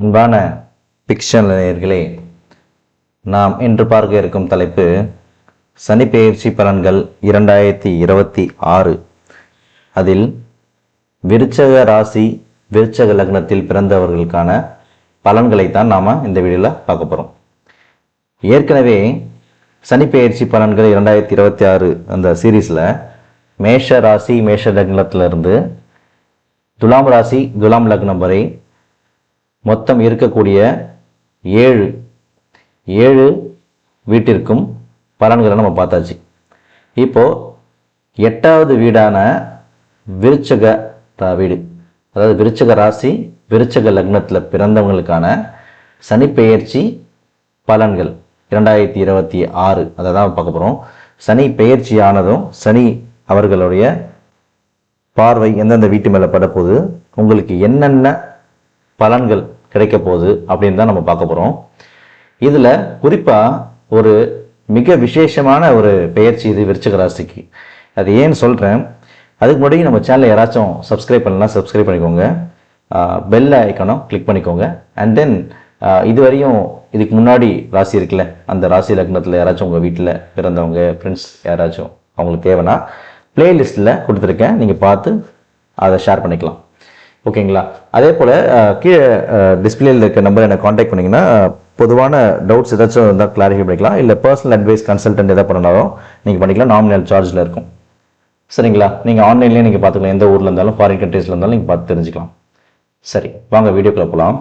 அன்பான பிக்ஷன் நேயர்களே, நாம் இன்று பார்க்க இருக்கும் தலைப்பு சனி பெயர்ச்சி பலன்கள் 2026. அதில் விருச்சக ராசி விருச்சக லக்னத்தில் பிறந்தவர்களுக்கான பலன்களைத்தான் நாம் இந்த வீடியோவில் பார்க்க போகிறோம். ஏற்கனவே சனி பெயர்ச்சி பலன்கள் 2026 அந்த சீரீஸில் மேஷ ராசி மேஷ லக்னத்திலிருந்து துலாம் ராசி துலாம் லக்னம் வரை மொத்தம் இருக்கக்கூடிய ஏழு வீட்டிற்கும் பலன்களை நம்ம பார்த்தாச்சு. இப்போது 8வது வீடான விருச்சக வீடு, அதாவது விருச்சக ராசி விருச்சக லக்னத்தில் பிறந்தவங்களுக்கான சனிப்பெயர்ச்சி பலன்கள் 2026 அதை தான் பார்க்க போகிறோம். சனி பெயர்ச்சி ஆனதும் சனி அவர்களுடைய பார்வை எந்தெந்த வீட்டு மேலே படப்போகுது, உங்களுக்கு என்னென்ன பலன்கள் கிடைக்க போகுது அப்படின்னு தான் நம்ம பார்க்க போகிறோம். இதில் குறிப்பாக ஒரு மிக விசேஷமான ஒரு பெயர்ச்சி இது விருச்சிக ராசிக்கு. அது ஏன்னு சொல்கிறேன், அதுக்கு முன்னாடி நம்ம சேனலை யாராச்சும் சப்ஸ்கிரைப் பண்ணலாம், சப்ஸ்கிரைப் பண்ணிக்கோங்க, பெல் ஐக்கானும் கிளிக் பண்ணிக்கோங்க. அண்ட் தென் இதுவரையும் இதுக்கு முன்னாடி ராசி இருக்குல்ல, அந்த ராசி லக்னத்தில் யாராச்சும் உங்கள் வீட்டில் பிறந்தவங்க ஃப்ரெண்ட்ஸ் யாராச்சும் அவங்களுக்கு தேவைன்னா பிளேலிஸ்ட்டில் கொடுத்துருக்கேன், நீங்கள் பார்த்து அதை ஷேர் பண்ணிக்கலாம். ஓகேங்களா? அதே போல் கீழே டிஸ்பிளேயில் இருக்க நம்பர் என்னை காண்டாக்ட் பண்ணிங்கன்னா பொதுவான டவுட்ஸ் ஏதாச்சும் இருந்தால் கிளாரிஃபை பண்ணிக்கலாம். இல்லை பர்சனல் அட்வைஸ் கன்சல்டன்ட் எதாவது பண்ணாலும் நீங்கள் பண்ணிக்கலாம், நாமினல் சார்ஜில் இருக்கும். சரிங்களா? நீங்கள் ஆன்லைன்லேயே நீங்கள் பார்த்துக்கலாம், எந்த ஊரில் இருந்தாலும் ஃபாரின் கண்ட்ரீஸில் இருந்தாலும் நீங்கள் பார்த்து தெரிஞ்சுக்கலாம். சரி, வாங்க வீடியோக்குள்ளே போகலாம்.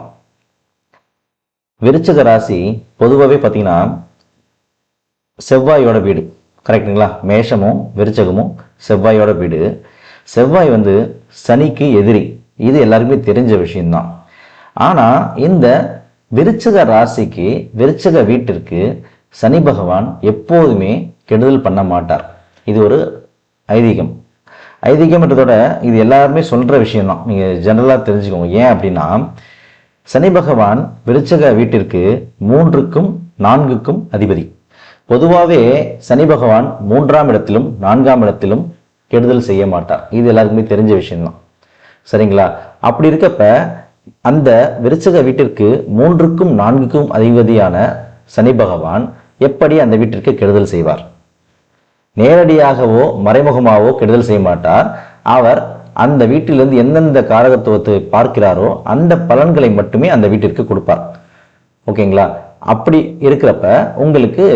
விருச்சிக ராசி பொதுவாகவே பார்த்தீங்கன்னா செவ்வாயோட வீடு, கரெக்டுங்களா? மேஷமும் விருச்சகமும் செவ்வாயோட வீடு. செவ்வாய் சனிக்கு எதிரி, இது எல்லாருக்குமே தெரிஞ்ச விஷயம்தான். ஆனால் இந்த விருச்சிக ராசிக்கு விருச்சிக வீட்டிற்கு சனி பகவான் எப்போதுமே கெடுதல் பண்ண மாட்டார். இது ஒரு ஐதீகம். ஐதீகம்ன்றதோட இது எல்லாருமே சொல்கிற விஷயம்தான், நீங்கள் ஜெனரலாக தெரிஞ்சுக்கோங்க. ஏன் அப்படின்னா, சனி பகவான் விருச்சிக வீட்டிற்கு 3க்கும் 4க்கும் அதிபதி. பொதுவாகவே சனி பகவான் 3ஆம் இடத்திலும் 4ஆம் இடத்திலும் கெடுதல் செய்ய மாட்டார். இது எல்லாருக்குமே தெரிஞ்ச விஷயம்தான். சரிங்களா? அப்படி இருக்கப்ப அந்த விருச்சிக வீட்டிற்கு 3க்கும் 4க்கும் அதிபதியான சனி பகவான் எப்படி அந்த வீட்டிற்கு கெடுதல் செய்வார்? நேரடியாகவோ மறைமுகமாகவோ கெடுதல் செய்ய மாட்டார். அவர் அந்த வீட்டிலிருந்து எந்தெந்த காரகத்துவத்தை பார்க்கிறாரோ அந்த பலன்களை மட்டுமே அந்த வீட்டிற்கு கொடுப்பார். ஓகேங்களா? அப்படி இருக்கிறப்ப உங்களுக்கு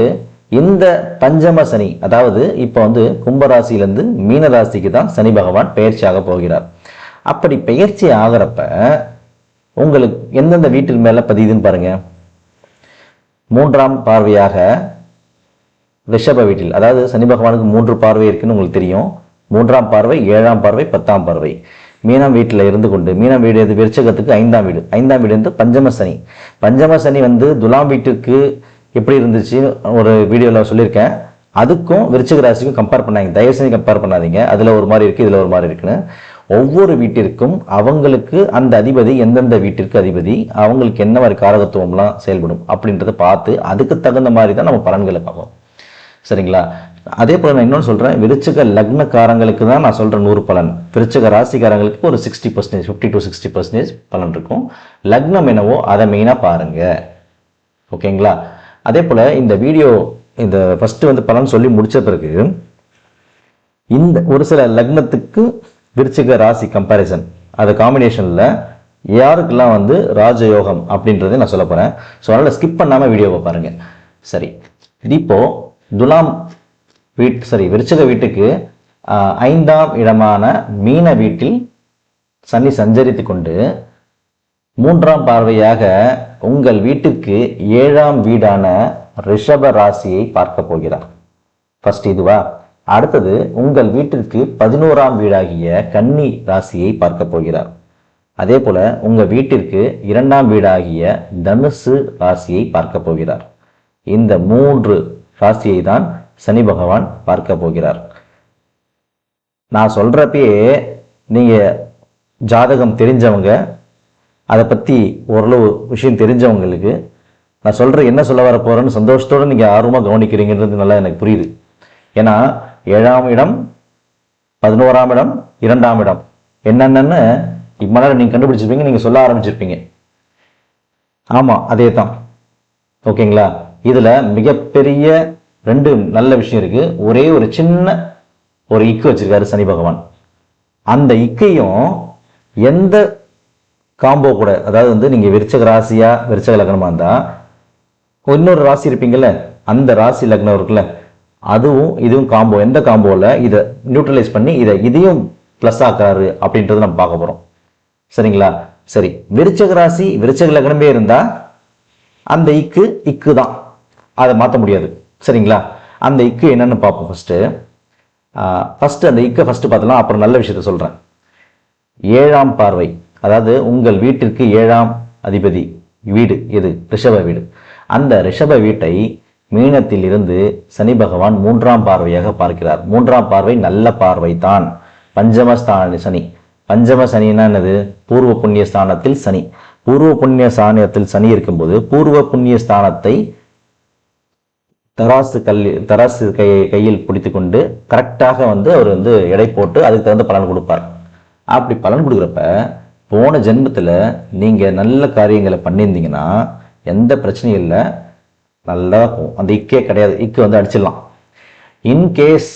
இந்த பஞ்சம சனி, அதாவது இப்போ கும்பராசியிலிருந்து மீன ராசிக்கு தான் சனி பகவான் பெயர்ச்சியாக போகிறார். அப்படி பெயர்ச்சி ஆகிறப்ப உங்களுக்கு எந்தெந்த வீட்டில் மேல பதியுதுன்னு பாருங்க. 3ஆம் பார்வையாக ரிஷப வீட்டில், அதாவது சனி பகவானுக்கு 3 பார்வை இருக்குன்னு உங்களுக்கு தெரியும். 3ஆம் பார்வை, 7ஆம் பார்வை, 10ஆம் பார்வை. மீனம் வீட்டில் இருந்து கொண்டு, மீனம் வீடு எது? விருச்சகத்துக்கு 5ஆம் வீடு. 5ஆம் வீடு பஞ்சம சனி. பஞ்சம சனி துலாம் வீட்டுக்கு எப்படி இருந்துச்சு ஒரு வீடியோவில் சொல்லியிருக்கேன். அதுக்கும் விருச்சிக ராசிக்கும் கம்பேர் பண்ணாங்க, தயவு செஞ்சு கம்பேர் பண்ணாதீங்க. அதில் ஒரு மாதிரி இருக்குது, இதில் ஒரு மாதிரி இருக்குன்னு. ஒவ்வொரு வீட்டிற்கும் அவங்களுக்கு அந்த அதிபதி எந்தெந்த வீட்டிற்கு அதிபதி, அவங்களுக்கு என்ன மாதிரி காரகத்துவம்லாம் செயல்படும் அப்படின்றத பார்த்து அதுக்கு தகுந்த மாதிரி தான் நம்ம பலன்களை பார்ப்போம். சரிங்களா? அதே போல் நான் இன்னொன்று சொல்கிறேன், விருச்சிக லக்னக்காரங்களுக்கு தான் நான் சொல்கிறேன் 100 பலன். விருச்சிக ராசிக்காரங்களுக்கு ஒரு 60%, 50 to 60% பலன் இருக்கும். லக்னம் என்னவோ அதை மெயினாக பாருங்கள். ஓகேங்களா? அதே போல் இந்த வீடியோ இந்த ஃபஸ்ட்டு பலன் சொல்லி முடித்த பிறகு இந்த ஒரு சில லக்னத்துக்கு விருச்சிக ராசி கம்பேரிசன், அது காம்பினேஷனில் யாருக்கெல்லாம் ராஜயோகம் அப்படின்றத நான் சொல்ல போகிறேன். ஸோ அதனால் ஸ்கிப் பண்ணாமல் வீடியோவை பாருங்கள். சரி, இப்போது துலாம் விருச்சிக வீட்டுக்கு 5ஆம் இடமான மீன வீட்டில் சனி சஞ்சரித்து கொண்டு 3ஆம் பார்வையாக உங்கள் வீட்டுக்கு 7ஆம் வீடான ரிஷப ராசியை பார்க்க போகிறார். ஃபர்ஸ்ட் இதுவா? அடுத்தது உங்கள் வீட்டிற்கு 11ஆம் வீடாகிய கன்னி ராசியை பார்க்க போகிறார். அதே போல உங்க வீட்டிற்கு 2ஆம் வீடாகிய தனுசு ராசியை பார்க்க போகிறார். இந்த 3 ராசியை தான் சனி பகவான் பார்க்க போகிறார். நான் சொல்றப்பயே நீங்க ஜாதகம் தெரிஞ்சவங்க, அதை பற்றி ஓரளவு விஷயம் தெரிஞ்சவங்களுக்கு நான் சொல்கிறேன், என்ன சொல்ல வர போகிறேன்னு சந்தோஷத்தோடு நீங்கள் ஆர்வமாக கவனிக்கிறீங்கன்றது நல்லா எனக்கு புரியுது. ஏன்னா 7ஆம் இடம், 11ஆம் இடம், 2ஆம் இடம் என்னென்னு இம்ம நேரம் நீங்கள் கண்டுபிடிச்சிருப்பீங்க, நீங்கள் சொல்ல ஆரம்பிச்சிருப்பீங்க. ஆமாம், அதே தான். ஓகேங்களா? இதில் மிகப்பெரிய 2 நல்ல விஷயம் இருக்குது. ஒரே ஒரு சின்ன ஒரு இக்கு வச்சிருக்காரு சனி பகவான். அந்த இக்கையும் எந்த காம்போ கூட, அதாவது வந்து நீங்கள் விருச்சக ராசியா விருச்சக லக்னமாக இருந்தால் இன்னொரு ராசி இருப்பீங்கள்ல, அந்த ராசி லக்னம் இருக்குல்ல, அதுவும் இதுவும் காம்போ, எந்த காம்போவில் இதை நியூட்ரலைஸ் பண்ணி இதையும் ப்ளஸ் ஆக்குறாரு அப்படின்றது நம்ம பார்க்க போகிறோம். சரிங்களா? சரி, விருச்சக ராசி விருச்சக லக்னமே இருந்தால் அந்த இக்கு தான், அதை மாற்ற முடியாது. சரிங்களா? அந்த இக்கு என்னன்னு பார்ப்போம். ஃபஸ்ட்டு அந்த இக்கை பார்த்தலாம், அப்புறம் நல்ல விஷயத்த சொல்கிறேன். 7ஆம் பார்வை, அதாவது உங்கள் வீட்டிற்கு 7ஆம் அதிபதி வீடு எது? ரிஷப வீடு. அந்த ரிஷப வீட்டை மீனத்தில் இருந்து சனி பகவான் 3ஆம் பார்வையாக பார்க்கிறார். 3ஆம் பார்வை நல்ல பார்வை தான். பஞ்சமஸ்தான சனி. பஞ்சம சனின்னா என்னது? பூர்வ புண்ணிய ஸ்தானத்தில் சனி. பூர்வ புண்ணிய ஸ்தானத்தில் சனி இருக்கும்போது பூர்வ புண்ணிய ஸ்தானத்தை தராசு கையில் பிடித்து கொண்டு கரெக்டாக வந்து அவர் வந்து எடை போட்டு அதுக்கு தகுந்த பலன் கொடுப்பார். அப்படி பலன் கொடுக்குறப்ப போன ஜென்மத்தில் நீங்கள் நல்ல காரியங்களை பண்ணியிருந்தீங்கன்னா எந்த பிரச்சனையும் இல்லை, நல்லா இருக்கும். அந்த இக்கே கிடையாது, இக்கு வந்து அடிச்சிடலாம். இன்கேஸ்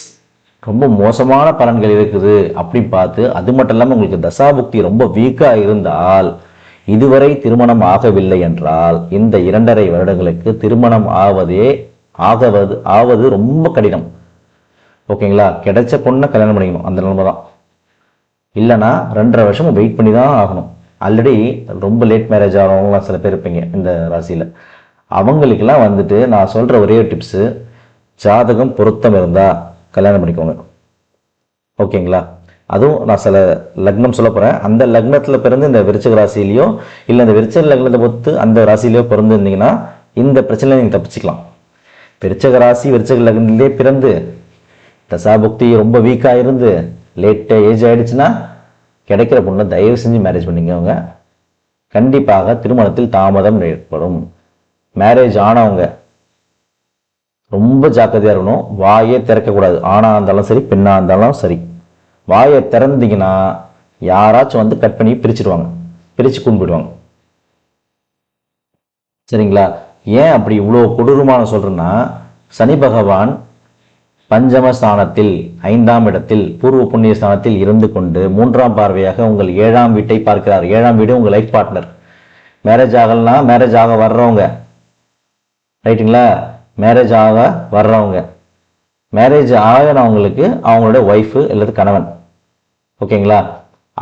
ரொம்ப மோசமான பலன்கள் இருக்குது அப்படின்னு பார்த்து, அது மட்டும் இல்லாமல் உங்களுக்கு தசாபுக்தி ரொம்ப வீக்காக இருந்தால், இதுவரை திருமணம் ஆகவில்லை என்றால் இந்த 2.5 வருடங்களுக்கு திருமணம் ஆவது ரொம்ப கடினம். ஓகேங்களா? கிடைச்ச பொண்ணை கல்யாணம் பண்ணிக்கணும், அந்த நிலைமை தான். இல்லைன்னா 2.5 வருஷமும் வெயிட் பண்ணி தான் ஆகணும். ஆல்ரெடி ரொம்ப லேட் மேரேஜ் ஆகிறவங்களாம் சில பேர் இருப்பீங்க இந்த ராசியில். அவங்களுக்கெல்லாம் வந்துட்டு நான் சொல்கிற ஒரே டிப்ஸு, ஜாதகம் பொருத்தம் இருந்தால் கல்யாணம் பண்ணிக்கோங்க. ஓகேங்களா? அதுவும் நான் சில லக்னம் சொல்ல போகிறேன். அந்த லக்னத்தில் பிறந்து இந்த விருச்சக ராசியிலையோ இல்லை இந்த விருச்சக லக்னத்தை பொறுத்து அந்த ராசியிலையோ பிறந்திருந்தீங்கன்னா இந்த பிரச்சனையை நீங்கள் தப்பிச்சிக்கலாம். விருச்சக ராசி விருச்சக லக்னத்திலே பிறந்து தசாபுக்தி ரொம்ப வீக்காக இருந்து லேட் ஏஜ் ஆகிடுச்சுன்னா கிடைக்கிற பொண்ணை தயவு செஞ்சு மேரேஜ் பண்ணிக்கவங்க. கண்டிப்பாக திருமணத்தில் தாமதம் ஏற்படும். மேரேஜ் ஆனவங்க ரொம்ப ஜாக்கிரதையாக இருக்கணும். வாயே திறக்கக்கூடாது. ஆணாக இருந்தாலும் சரி, பெண்ணாக இருந்தாலும் சரி. வாயை திறந்தீங்கன்னா யாராச்சும் வந்து கட் பண்ணி பிரிச்சுடுவாங்க, பிரித்து கும்பிடுவாங்க. சரிங்களா? ஏன் அப்படி இவ்வளோ கொடூரமான சொல்கிறேன்னா, சனி பகவான் பஞ்சமஸ்தானத்தில் 5ஆம் இடத்தில் பூர்வ புண்ணிய ஸ்தானத்தில் இருந்து கொண்டு 3ஆம் பார்வையாக உங்கள் 7ஆம் வீட்டை பார்க்கிறார். 7ஆம் வீடு உங்கள் லைஃப் பார்ட்னர். மேரேஜ் ஆகலன்னா மேரேஜ் ஆக வர்றவங்க, ரைட்டுங்களா? மேரேஜ் ஆக வர்றவங்க, மேரேஜ் ஆகினவங்களுக்கு அவங்களோட ஒய்ஃபு அல்லது கணவன், ஓகேங்களா,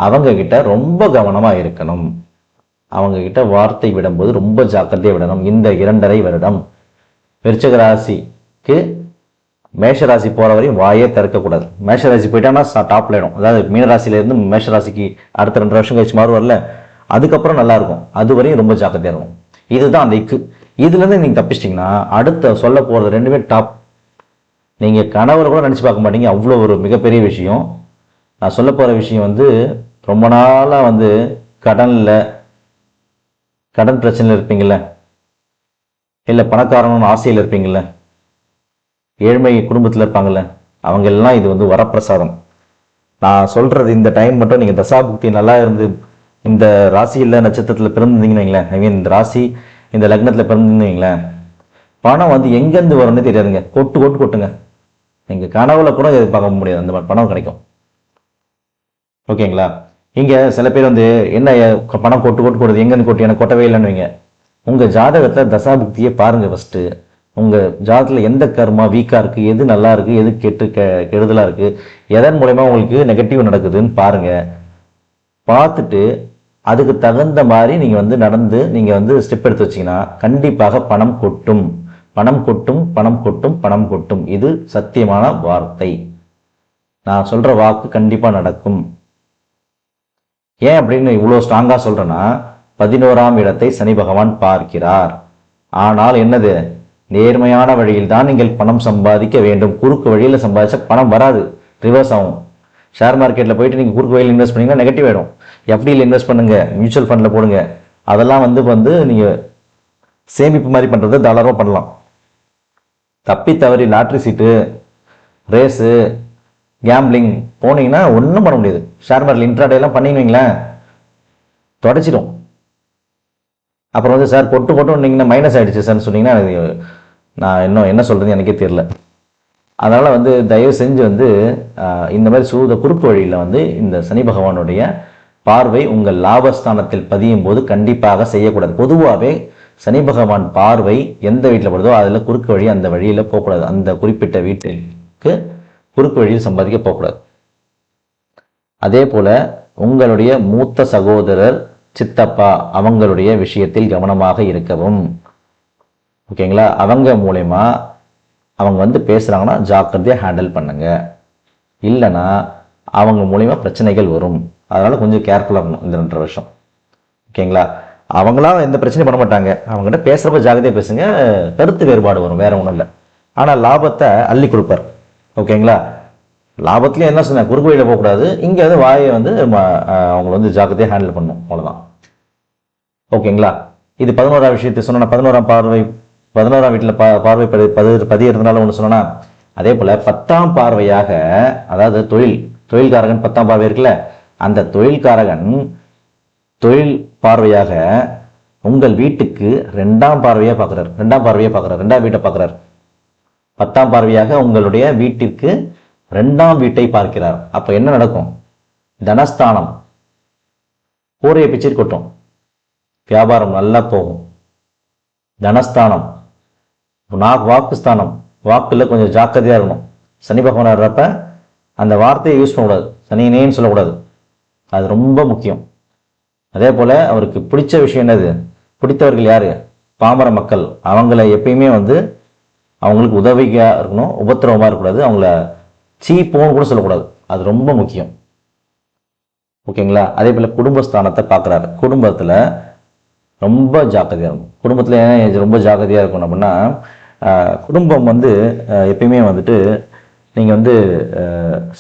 அவங்க கிட்ட ரொம்ப கவனமாக இருக்கணும். அவங்க கிட்ட வார்த்தை விடும்போது ரொம்ப ஜாக்கிரதையாக விடணும். இந்த 2.5 வருடம் விருச்சிக ராசிக்கு மேஷராசி போகிற வரையும் வாயே திறக்கக்கூடாது. மேஷராசி போயிட்டாங்கன்னா டாப்ல ஆயிடும். அதாவது மீனராசியிலேருந்து மேஷராசிக்கு அடுத்த 2 வருஷம் கழிச்சு மாறுவார்ல, அதுக்கப்புறம் நல்லா இருக்கும். அது வரையும் ரொம்ப ஜாக்கிரதையாக இருக்கும். இதுதான் அந்த இக்கு. இதுலேருந்து நீங்கள் தப்பிச்சிட்டிங்கன்னா அடுத்த சொல்ல போகிறது 2மே டாப். நீங்கள் கணவரை கூட நினச்சி பார்க்க மாட்டீங்க, அவ்வளோ ஒரு மிகப்பெரிய விஷயம். நான் சொல்ல போகிற விஷயம் வந்து ரொம்ப நாளாக வந்து கடன் பிரச்சனையில் இருப்பீங்கள, இல்லை பணக்காரனும் ஆசையில் இருப்பீங்கள, ஏழ்மை குடும்பத்தில் இருப்பாங்கள்ல, அவங்க எல்லாம் இது வந்து வரப்பிரசாதம். நான் சொல்கிறது இந்த டைம் மட்டும் நீங்கள் தசாபுக்தி நல்லா இருந்து இந்த ராசியில் நட்சத்திரத்தில் பிறந்திருந்தீங்கன்னு வைங்களேன், ஐ மீன் இந்த ராசி இந்த லக்னத்தில் பிறந்திருந்தீங்களேன், பணம் வந்து எங்கேருந்து வரும்னு தெரியாதுங்க. கொட்டுங்க. நீங்கள் கனவுல கூட எதிர்பார்க்க முடியாது, அந்த மாதிரி பணம் கிடைக்கும். ஓகேங்களா? இங்கே சில பேர் வந்து என்ன பணம் கொட்டுறது எங்கேருந்து கொட்டு, எனக்கு கொட்டவே இல்லைன்னு வைங்க. உங்கள் ஜாதகத்தில் தசாபுக்தியை பாருங்கள் ஃபஸ்ட்டு. உங்கள் ஜாதகத்தில் எந்த கர்மா வீக்காக இருக்குது, எது நல்லா இருக்குது, எது கெடுதலாக இருக்குது, எதன் மூலயமா உங்களுக்கு நெகட்டிவ் நடக்குதுன்னு பாருங்கள். பார்த்துட்டு அதுக்கு தகுந்த மாதிரி நீங்கள் வந்து நடந்து நீங்கள் வந்து ஸ்டெப் எடுத்து வச்சிங்கன்னா கண்டிப்பாக பணம் கொட்டும். இது சத்தியமான வார்த்தை. நான் சொல்கிற வாக்கு கண்டிப்பாக நடக்கும். ஏன் அப்படின்னு இவ்வளோ ஸ்ட்ராங்காக சொல்கிறேன்னா, 11ஆம் இடத்தை சனி பகவான் பார்க்கிறார். ஆனால் என்னது, நேர்மையான வழியில் தான் நீங்கள் பணம் சம்பாதிக்க வேண்டும். குறுக்கு வழியில் சம்பாதிச்சா பணம் வராது, ரிவர்ஸ் ஆகும். ஷேர் மார்க்கெட்டில் போயிட்டு நீங்கள் குறுக்கு வழியில் இன்வெஸ்ட் பண்ணிங்கன்னா நெகட்டிவ் ஆகிடும். எஃப்டியில் இன்வெஸ்ட் பண்ணுங்க, மியூச்சுவல் ஃபண்டில் போடுங்க. அதெல்லாம் வந்து நீங்கள் சேமிப்பு மாதிரி பண்ணுறதை தாராளமாக பண்ணலாம். தப்பி தவறி லாட்ரி சீட்டு, ரேஸு, கேம்பிளிங் போனீங்கன்னா ஒன்றும் பண்ண முடியாது. ஷேர் மார்க்கெட் இன்ட்ராடேலாம் பண்ணிங்களேன் தொடச்சிடும். அப்புறம் வந்து சார் பொட்டு நீங்கள் மைனஸ் ஆகிடுச்சு சார்னு சொன்னீங்கன்னா நான் இன்னும் என்ன சொல்கிறது எனக்கே தெரியல. அதனால் வந்து தயவு செஞ்சு வந்து இந்த மாதிரி குறுக்கு வழியில் வந்து இந்த சனி பகவானுடைய பார்வை உங்கள் லாபஸ்தானத்தில் பதியும் போது கண்டிப்பாக செய்யக்கூடாது. பொதுவாகவே சனி பகவான் பார்வை எந்த வீட்டில் படுதோ அதில் குறுக்கு வழி அந்த வழியில் போகக்கூடாது. அந்த குறிப்பிட்ட வீட்டுக்கு குறுக்கு வழியில் சம்பாதிக்க போகக்கூடாது. அதே போல உங்களுடைய மூத்த சகோதரர், சித்தப்பா அவங்களுடைய விஷயத்தில் கவனமாக இருக்கவும். ஓகேங்களா? அவங்க மூலயமா அவங்க வந்து பேசுகிறாங்கன்னா ஜாக்கிரதையாக ஹேண்டில் பண்ணுங்க. இல்லைன்னா அவங்க மூலிமா பிரச்சனைகள் வரும். அதனால் கொஞ்சம் கேர்ஃபுல்லாக இருக்கணும் இந்த 2.5 வருஷம். ஓகேங்களா? அவங்களாம் எந்த பிரச்சனையும் பண்ண மாட்டாங்க. அவங்ககிட்ட பேசுகிறப்ப ஜாக்கிரதையாக பேசுங்க. கருத்து வேறுபாடு வரும், வேற ஒன்றும் இல்லை. ஆனால் லாபத்தை அள்ளி கொடுப்பார். ஓகேங்களா? லாபத்துலேயும் என்ன சொன்ன, குறுக்கு வழியில் போகக்கூடாது. இங்கே வந்து வாயை வந்து அவங்கள வந்து ஜாக்கிரதையாக ஹேண்டில் பண்ணணும், அவ்வளோதான். ஓகேங்களா? இது 11ஆம் விஷயத்தை சொன்னா, 11ஆம் பார்வை, 11ஆம் வீட்டில் பார்வை பதியறதுனால ஒன்று சொன்னா, அதே போல் 10ஆம் பார்வையாக, அதாவது தொழில்காரகன் 10ஆம் பார்வை இருக்குல்ல, அந்த தொழில்காரகன் தொழில் பார்வையாக உங்கள் வீட்டுக்கு 2ஆம் பார்வையாக பார்க்குறார். 2ஆம் வீட்டை பார்க்குறார். 10ஆம் பார்வையாக உங்களுடைய வீட்டிற்கு 2ஆம் வீட்டை பார்க்கிறார். அப்போ என்ன நடக்கும்? தனஸ்தானம் கூரையை பிச்சிட்டு கொட்டும், வியாபாரம் நல்லா போகும். தனஸ்தானம், வாக்குஸ்தானம், வாக்குல கொஞ்சம் ஜாக்கிரதையா இருக்கணும். சனி பகவான் வர்றப்ப அந்த வார்த்தையை யூஸ் பண்ணக்கூடாது, சனினேன்னு சொல்லக்கூடாது. அது ரொம்ப முக்கியம். அதே போல அவருக்கு பிடிச்ச விஷயம் என்னது? பிடித்தவர்கள் யாரு? பாமர மக்கள். அவங்கள எப்பயுமே வந்து அவங்களுக்கு உதவியா இருக்கணும், உபத்திரவமா இருக்கக்கூடாது. அவங்கள சீப்போன்னு கூட சொல்லக்கூடாது. அது ரொம்ப முக்கியம். ஓகேங்களா? அதே போல குடும்பஸ்தானத்தை பார்க்குறாரு. குடும்பத்தில் ரொம்ப ஜாக்கிரதையாக இருக்கும். குடும்பத்தில் ஏன் ரொம்ப ஜாக்கிரதையாக இருக்கணும் அப்படின்னா, குடும்பம் வந்து எப்பயுமே வந்துட்டு நீங்கள் வந்து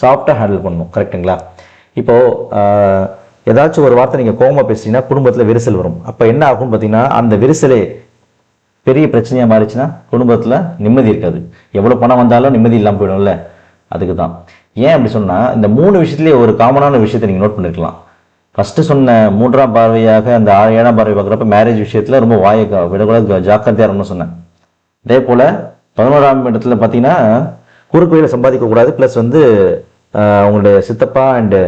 சாஃப்டாக ஹேண்டில் பண்ணணும். கரெக்டுங்களா? இப்போது ஏதாச்சும் ஒரு வார்த்தை நீங்கள் கோபமாக பேசிட்டீங்கன்னா குடும்பத்தில் விரிசல் வரும். அப்போ என்ன ஆகும்னு பார்த்தீங்கன்னா, அந்த விரிசலே பெரிய பிரச்சனையாக மாறிச்சுன்னா குடும்பத்தில் நிம்மதி இருக்காது. எவ்வளோ பணம் வந்தாலும் நிம்மதி இல்லாமல் போயிடும்ல. அதுக்கு தான். ஏன் அப்படி சொன்னால், இந்த 3 விஷயத்துலேயே ஒரு காமனான விஷயத்தை நீங்கள் நோட் பண்ணிருக்கலாம். ஃபஸ்ட்டு சொன்ன 3ஆம் பார்வையாக அந்த 7ஆம் பார்வை பார்க்குறப்ப மேரேஜ் விஷயத்தில் ரொம்ப வாயை விடக்கூடாது, ஜாக்கிரதையாக இருக்கணும்னு சொன்னேன். அதே போல் 11ஆம் இடத்துல பார்த்தீங்கன்னா குறுக்கு வழியில் சம்பாதிக்கக்கூடாது. ப்ளஸ் வந்து அவங்களுடைய சித்தப்பா அண்டு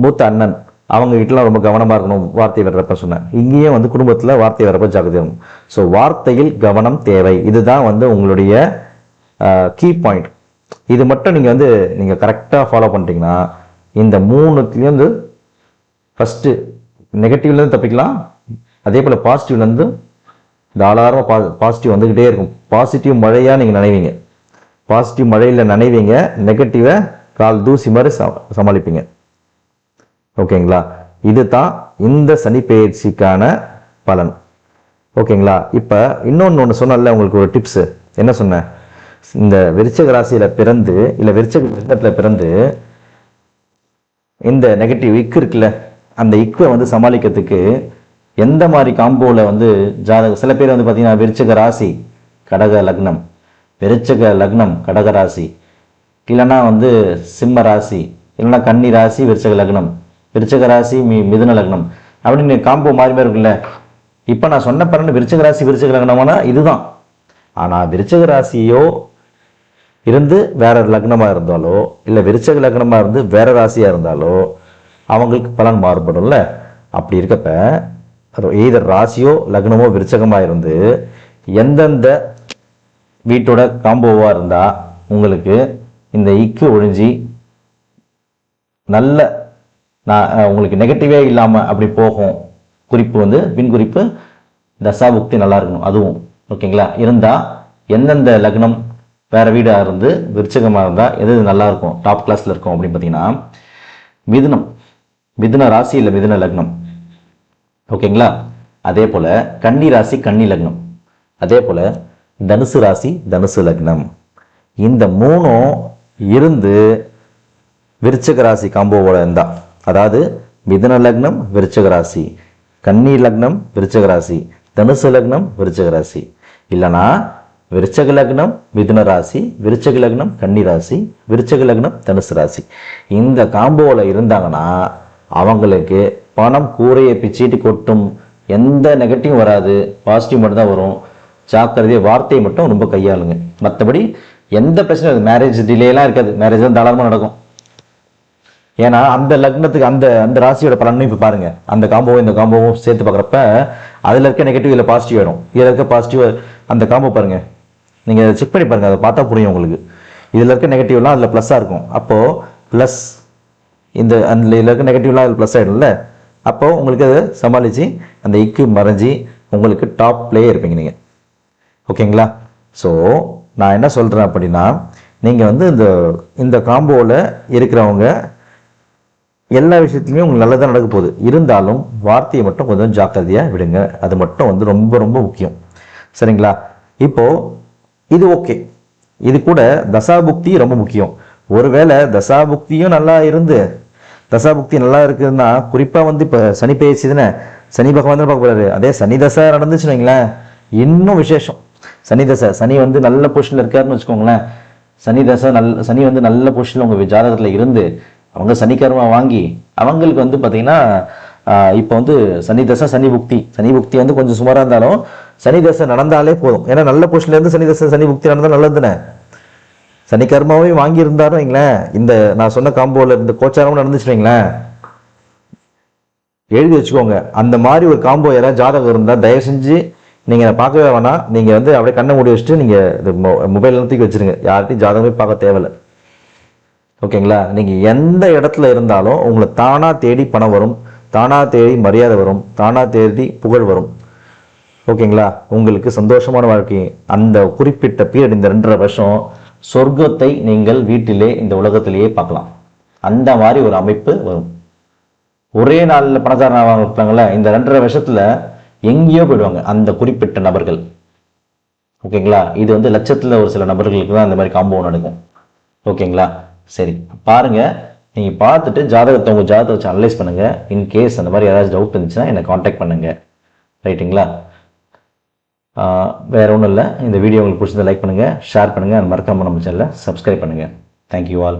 மூத்த அண்ணன் அவங்க வீட்டிலாம் ரொம்ப கவனமாக இருக்கணும் வார்த்தை வர்றப்ப சொன்னேன். இங்கேயும் வந்து குடும்பத்தில் வார்த்தை வர்றப்ப ஜாக்கிரதையாக இருக்கணும். ஸோ வார்த்தையில் கவனம் தேவை. இதுதான் வந்து உங்களுடைய கீ பாயிண்ட். இது மட்டும் நீங்கள் கரெக்டாக ஃபாலோ பண்ணிட்டீங்கன்னா இந்த 3த்துலேயும் வந்து ஃபஸ்ட்டு நெகட்டிவ்லேருந்து தப்பிக்கலாம். அதே போல் பாசிட்டிவ்லேருந்து தாராளமாக பாசிட்டிவ் வந்துக்கிட்டே இருக்கும். பாசிட்டிவ் மழையாக நீங்கள் நினைவீங்க. பாசிட்டிவ் மழையில் நினைவீங்க, நெகட்டிவை கால் தூசி மாதிரி சமாளிப்பீங்க. ஓகேங்களா? இது தான் இந்த சனி பெயர்ச்சிக்கான பலன். ஓகேங்களா? இப்போ இன்னொன்று சொன்னல, உங்களுக்கு ஒரு டிப்ஸு என்ன சொன்னேன்? இந்த விருச்சிக ராசியில் பிறந்து இல்லை விருச்சிக லக்னத்தில் பிறந்து இந்த நெகட்டிவ் இக்கு இருக்குல்ல, அந்த இக்குவை வந்து சமாளிக்கிறதுக்கு எந்த மாதிரி காம்போவில் வந்து சில பேர் வந்து பார்த்தீங்கன்னா விருச்சிக ராசி கடக லக்னம், விருச்சிக லக்னம் கடக ராசி, இல்லைன்னா வந்து சிம்ம ராசி, இல்லைன்னா கன்னி ராசி விருச்சிக லக்னம், விருச்சிக ராசி மிதுன லக்னம் அப்படின்னு காம்போ மாறி மாறி இருக்குல்ல. இப்போ நான் சொன்ன பாருங்க, விருச்சிக ராசி விருச்சிக லக்னமானா இதுதான். ஆனால் விருச்சிக ராசியோ இருந்து வேற லக்னமாக இருந்தாலோ இல்லை விருச்சிக லக்னமாக இருந்து வேற ராசியாக இருந்தாலோ அவங்களுக்கு பலன் மாறுபடும்ல. அப்படி இருக்கப்ப எய்தர் ராசியோ லக்னமோ விருச்சகமாக இருந்து எந்தெந்த வீட்டோட காம்போவாக இருந்தால் உங்களுக்கு இந்த இக்கு ஒழிஞ்சி நல்ல உங்களுக்கு நெகட்டிவே இல்லாமல் அப்படி போகும். குறிப்பு வந்து பின் குறிப்பு தசாபுக்தி நல்லா இருக்கணும். அதுவும் ஓகேங்களா? இருந்தால் எந்தெந்த லக்னம் வேற வீடாக இருந்து விருச்சகமாக இருந்தால் எது நல்லா இருக்கும், டாப் கிளாஸில் இருக்கும் அப்படின்னு பார்த்தீங்கன்னா மிதுன ராசி இல்லை மிதுன லக்னம். ஓகேங்களா? அதே போல் கன்னி ராசி கன்னி லக்னம், அதே போல் தனுசு ராசி தனுசு லக்னம். இந்த 3ம் இருந்து விருச்சிக ராசி காம்போவோட இருந்தா, அதாவது மிதுன லக்னம் விருச்சிக ராசி, கன்னி லக்னம் விருச்சிக ராசி, தனுசு லக்னம் விருச்சிக ராசி, இல்லைனா விருச்சிக லக்னம் மிதுன ராசி, விருச்சிக லக்னம் கன்னி ராசி, விருச்சிக லக்னம் தனுசு ராசி, இந்த காம்போவில் இருந்தாங்கன்னா அவங்களுக்கு பணம் கூரையை பிச்சிட்டு கொட்டும் எந்த நெகட்டிவ் வராது, பாசிட்டிவ் மட்டும் தான் வரும். ஜாக்கிரதையை வார்த்தையை மட்டும் ரொம்ப கையாளுங்க. மற்றபடி எந்த பிரச்சனையும் மேரேஜ் டிலேலாம் இருக்காது, மேரேஜ் தான் தாராளமாக நடக்கும். ஏன்னா அந்த லக்னத்துக்கு அந்த அந்த ராசியோட பலனும் இப்போ பாருங்க, அந்த காம்போவும் இந்த காம்போவும் சேர்த்து பார்க்குறப்ப அதில் இருக்க நெகட்டிவ் இதில் பாசிட்டிவ் ஆகிடும். இதில் இருக்க பாசிட்டிவ் அந்த காம்போ பாருங்க, நீங்கள் செக் பண்ணி பாருங்க, அதை பார்த்தா புரியும் உங்களுக்கு. இதில் இருக்க நெகட்டிவ்லாம் அதில் ப்ளஸ்ஸாக இருக்கும். அப்போது ப்ளஸ் இந்த அதில் இருக்க நெகட்டிவ்லாம் அதில் ப்ளஸ் ஆகிடும்ல. அப்போது உங்களுக்கு அதை சமாளித்து அந்த இக்கு மறைஞ்சி உங்களுக்கு டாப் பிளே இருப்பீங்க நீங்கள். ஓகேங்களா? ஸோ நான் என்ன சொல்கிறேன் அப்படின்னா, நீங்கள் வந்து இந்த காம்போவில் இருக்கிறவங்க எல்லா விஷயத்துலையும் உங்களுக்கு நல்லதாக நடக்க போகுது. இருந்தாலும் வார்த்தையை மட்டும் கொஞ்சம் ஜாக்கிரதையாக விடுங்க. அது மட்டும் வந்து ரொம்ப ரொம்ப முக்கியம். சரிங்களா? இப்போது இது ஓகே, இது கூட தசாபுக்தி ரொம்ப முக்கியம். ஒருவேளை தசாபுக்தியும் நல்லா இருந்து, தசாபுக்தி நல்லா இருக்குதுன்னா, குறிப்பாக வந்து இப்போ சனி பேசி தானே, சனி பகவான் தான் பார்க்க போறாரு. அதே சனி தசை நடந்துச்சுன்னு வைங்களேன், இன்னும் விசேஷம். சனி தசை, சனி வந்து நல்ல பொசிஷனில் இருக்காருன்னு வச்சுக்கோங்களேன். சனி தசை சனி வந்து நல்ல பொசிஷனில் உங்கள் ஜாதகத்தில் இருந்து அவங்க சனிக்கர்மா வாங்கி அவங்களுக்கு வந்து பார்த்தீங்கன்னா இப்போ வந்து சனி தசை சனி புக்தி வந்து கொஞ்சம் சுமாராக இருந்தாலும் சனி தசை நடந்தாலே போதும். ஏன்னா நல்ல பொசிஷன்லேருந்து சனி தசை சனி புக்தி நடந்தால் நல்லது தானே. சனி கர்மாவையும் வாங்கி இருந்தாரும் வைங்களேன், இந்த நான் சொன்ன காம்போவில் இந்த கோச்சாரமும் நடந்துச்சு வைங்களேன், எழுதி வச்சுக்கோங்க. அந்த மாதிரி ஒரு காம்போ யாராவது ஜாதகம் இருந்தால் தயவு செஞ்சு நீங்கள் பார்க்கவே வேணாம். நீங்கள் வந்து அப்படியே கண்ணை மூடி வச்சுட்டு நீங்கள் மொபைல் தூக்கி வச்சுருங்க. யார்கிட்டையும் ஜாதகமே பார்க்க தேவையில்லை. ஓகேங்களா? நீங்கள் எந்த இடத்துல இருந்தாலும் உங்களை தானாக தேடி பணம் வரும், தானாக தேடி மரியாதை வரும், தானாக தேடி புகழ் வரும். ஓகேங்களா? உங்களுக்கு சந்தோஷமான வாழ்க்கை அந்த குறிப்பிட்ட பீரியட், இந்த 2.5 வருஷம் சொர்க்கத்தை நீங்கள் வீட்டிலே இந்த உலகத்திலேயே பார்க்கலாம். அந்த மாதிரி ஒரு அமைப்பு வரும். ஒரே நாளில் பணக்காரனாக இருப்பாங்களே, இந்த 2.5 வருஷத்துல எங்கேயோ போயிடுவாங்க அந்த குறிப்பிட்ட நபர்கள். ஓகேங்களா? இது வந்து லட்சத்தில் ஒரு சில நபர்களுக்கு தான் இந்த மாதிரி காம்போ நடக்கும். ஓகேங்களா? சரி, பாருங்க. நீங்கள் பார்த்துட்டு ஜாதகத்தை உங்கள் ஜாதகத்தை வச்சு அனலைஸ் பண்ணுங்க. இன்கேஸ் அந்த மாதிரி ஏதாச்சும் டவுட் இருந்துச்சுன்னா என்னை காண்டாக்ட் பண்ணுங்க. ரைட்டுங்களா? வேற ஒன்றும் இல்லை. இந்த வீடியோ உங்களுக்கு பிடிச்சதை லைக் பண்ணுங்க, ஷேர் பண்ணுங்க, மறக்காம நம்ம சேனலை சப்ஸ்கிரைப் பண்ணுங்க. Thank you all.